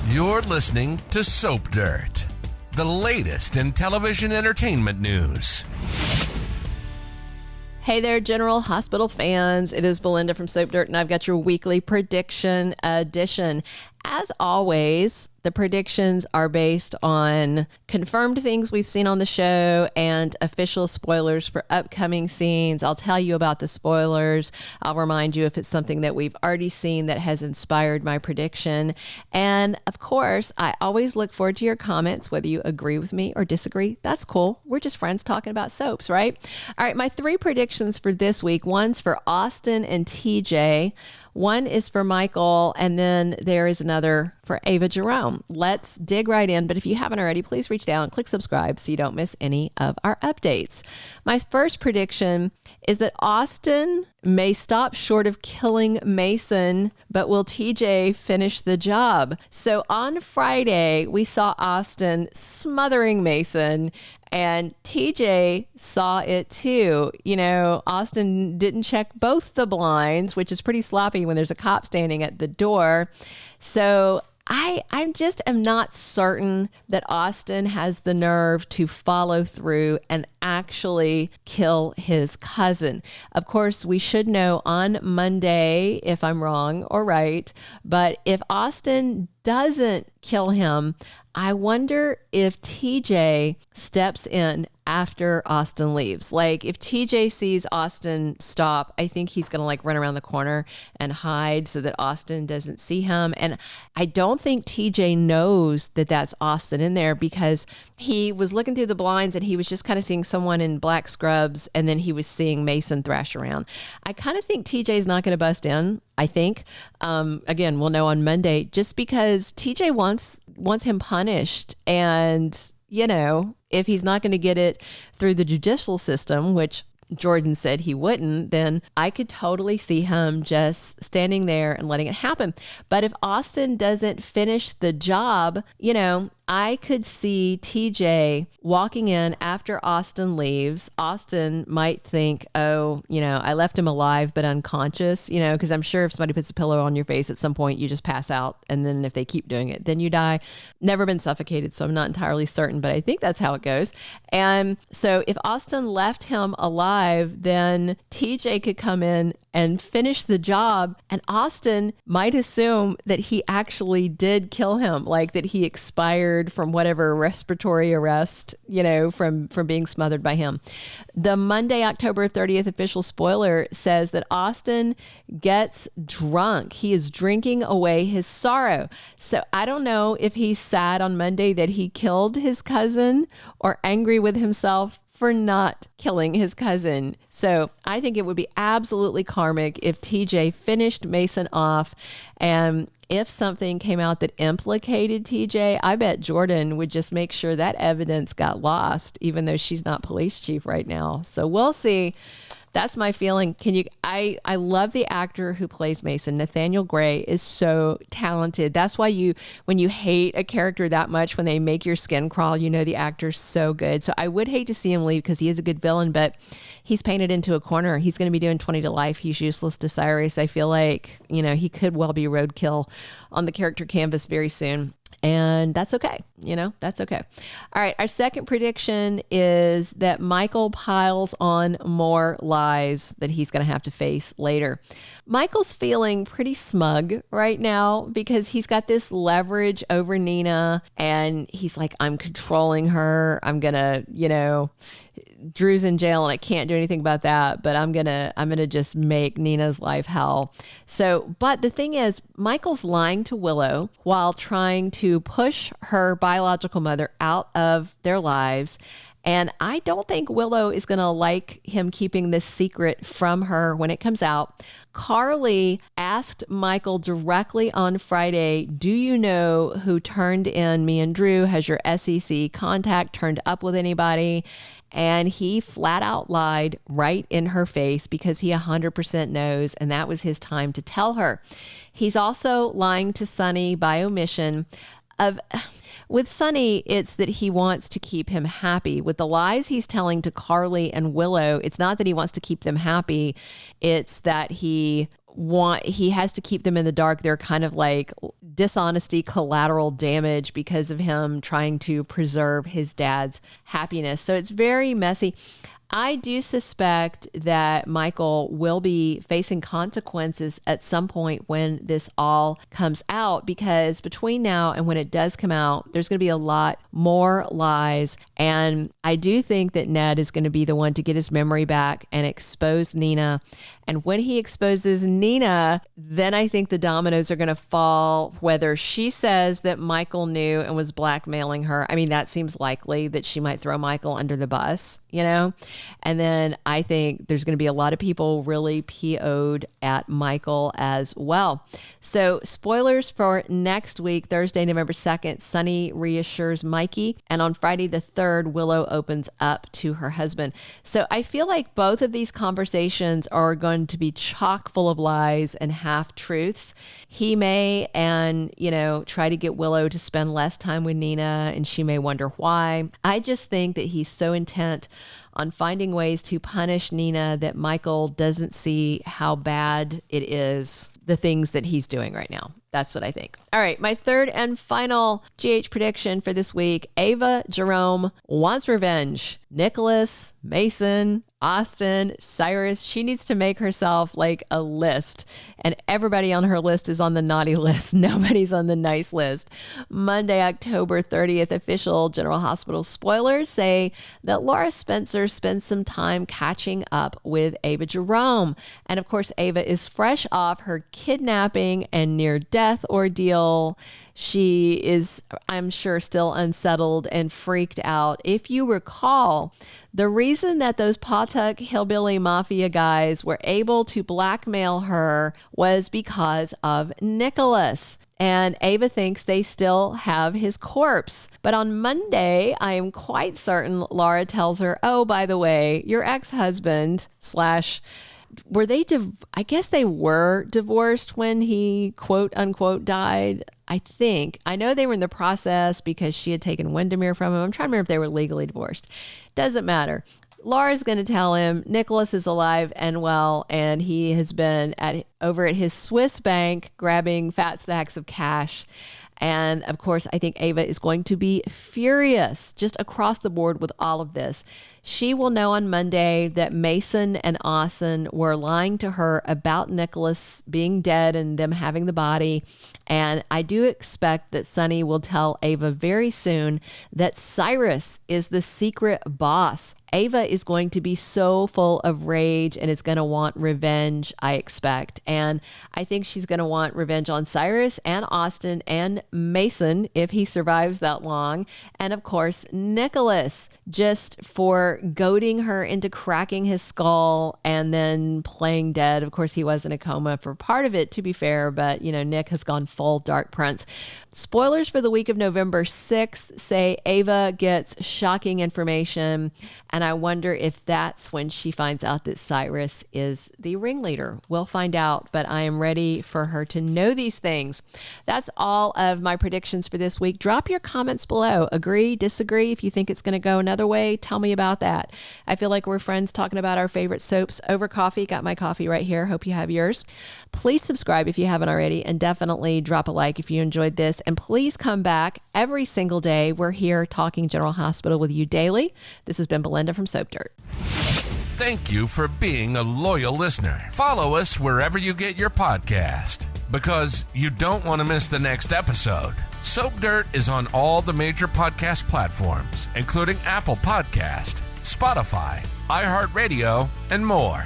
You're listening to Soap Dirt, the latest in television entertainment news. Hey there, General Hospital fans. It is Belynda from Soap Dirt, and I've got your weekly prediction edition. As always, the predictions are based on confirmed things we've seen on the show and official spoilers for upcoming scenes. I'll tell you about the spoilers. I'll remind you if it's something that we've already seen that has inspired my prediction. And of course, I always look forward to your comments, whether you agree with me or disagree. That's cool. We're just friends talking about soaps, right? All right, my three predictions for this week. One's for Austin and TJ. One is for Michael, and then there is another for Ava Jerome. Let's dig right in. But if you haven't already, please reach down and click subscribe so you don't miss any of our updates. My first prediction is that Austin may stop short of killing Mason, but will TJ finish the job? So on Friday, we saw Austin smothering Mason, and TJ saw it too. You know, Austin didn't check both the blinds, which is pretty sloppy when there's a cop standing at the door. So I am not certain that Austin has the nerve to follow through and actually kill his cousin. Of course, we should know on Monday if I'm wrong or right, but if Austin doesn't kill him, I wonder if TJ steps in after Austin leaves. Like if TJ sees Austin stop, I think he's going to like run around the corner and hide so that Austin doesn't see him. And I don't think TJ knows that that's Austin in there because he was looking through the blinds and he was just kind of seeing someone in black scrubs, and then he was seeing Mason thrash around. I kind of think TJ's not going to bust in. I think, again, we'll know on Monday, just because TJ wants him punished. And, you know, if he's not going to get it through the judicial system, which Jordan said he wouldn't, then I could totally see him just standing there and letting it happen. But if Austin doesn't finish the job, you know, I could see TJ walking in after Austin leaves. Austin might think, oh, you know, I left him alive but unconscious, you know, because I'm sure if somebody puts a pillow on your face at some point, you just pass out. And then if they keep doing it, then you die. Never been suffocated, so I'm not entirely certain, but I think that's how it goes. And so if Austin left him alive, then TJ could come in and finish the job, and Austin might assume that he actually did kill him, like that he expired from whatever respiratory arrest, you know, from being smothered by him. The Monday, October 30th official spoiler says that Austin gets drunk. He is drinking away his sorrow. So I don't know if he's sad on Monday that he killed his cousin or angry with himself for not killing his cousin. So I think it would be absolutely karmic if TJ finished Mason off, and if something came out that implicated TJ, I bet Jordan would just make sure that evidence got lost, even though she's not police chief right now. So we'll see. That's my feeling. I love the actor who plays Mason. Nathaniel Gray is so talented. That's why when you hate a character that much, when they make your skin crawl, you know the actor's so good. So I would hate to see him leave because he is a good villain, but he's painted into a corner. He's going to be doing 20 to life. He's useless to Cyrus. I feel like, you know, he could well be roadkill on the character canvas very soon. And that's okay. You know, that's okay. All right. Our second prediction is that Michael piles on more lies that he's going to have to face later. Michael's feeling pretty smug right now because he's got this leverage over Nina, and he's like, I'm controlling her. I'm going to, you know, Drew's in jail and I can't do anything about that, but I'm gonna just make Nina's life hell. So, but the thing is, Michael's lying to Willow while trying to push her biological mother out of their lives. And I don't think Willow is going to like him keeping this secret from her when it comes out. Carly asked Michael directly on Friday, do you know who turned in me and Drew? Has your SEC contact turned up with anybody? And he flat out lied right in her face because he 100% knows, and that was his time to tell her. He's also lying to Sonny by omission. With Sonny, it's that he wants to keep him happy. With the lies he's telling to Carly and Willow, it's not that he wants to keep them happy. It's that he he has to keep them in the dark. They're kind of like dishonesty, collateral damage because of him trying to preserve his dad's happiness. So it's very messy. I do suspect that Michael will be facing consequences at some point when this all comes out, because between now and when it does come out, there's going to be a lot more lies. And I do think that Ned is going to be the one to get his memory back and expose Nina. And when he exposes Nina, then I think the dominoes are going to fall, whether she says that Michael knew and was blackmailing her. I mean, that seems likely that she might throw Michael under the bus, you know? And then I think there's going to be a lot of people really PO'd at Michael as well. So spoilers for next week, Thursday, November 2nd, Sunny reassures Mikey. And on Friday the 3rd, Willow opens up to her husband. So I feel like both of these conversations are going to be chock full of lies and half-truths. He may, try to get Willow to spend less time with Nina, and she may wonder why. I just think that he's so intent on finding ways to punish Nina that Michael doesn't see how bad it is, the things that he's doing right now. That's what I think. All right, my third and final GH prediction for this week. Ava Jerome wants revenge. Nikolas, Mason, Austin, Cyrus, she needs to make herself like a list. And everybody on her list is on the naughty list. Nobody's on the nice list. Monday, October 30th, official General Hospital spoilers say that Laura Spencer spends some time catching up with Ava Jerome. And of course, Ava is fresh off her kidnapping and near-death ordeal. She is, I'm sure, still unsettled and freaked out. If you recall, the reason that those Pawtuck hillbilly mafia guys were able to blackmail her was because of Nikolas. And Ava thinks they still have his corpse. But on Monday, I am quite certain Laura tells her, oh, by the way, your ex-husband I guess they were divorced when he quote unquote died. I think. I know they were in the process because she had taken Windermere from him. I'm trying to remember if they were legally divorced. Doesn't matter. Laura's going to tell him Nikolas is alive and well, and he has been over at his Swiss bank grabbing fat stacks of cash. And of course, I think Ava is going to be furious just across the board with all of this. She will know on Monday that Mason and Austin were lying to her about Nikolas being dead and them having the body. And I do expect that Sunny will tell Ava very soon that Cyrus is the secret boss. Ava is going to be so full of rage and is going to want revenge, I expect. And I think she's going to want revenge on Cyrus and Austin and Mason if he survives that long. And of course, Nikolas, just for goading her into cracking his skull and then playing dead. Of course, he was in a coma for part of it, to be fair, but Nick has gone full Dark Prince. Spoilers for the week of November 6th say Ava gets shocking information, and I wonder if that's when she finds out that Cyrus is the ringleader. We'll find out, but I am ready for her to know these things. That's all of my predictions for this week. Drop your comments below. Agree, disagree. If you think it's going to go another way, tell me about that. I feel like we're friends talking about our favorite soaps over coffee. Got my coffee right here. Hope you have yours. Please subscribe if you haven't already, and definitely drop a like if you enjoyed this. And please come back every single day. We're here talking General Hospital with you daily. This has been Belynda from Soap Dirt. Thank you for being a loyal listener. Follow us wherever you get your podcast, because you don't want to miss the next episode. Soap Dirt is on all the major podcast platforms, including Apple Podcast, Spotify, iHeartRadio, and more.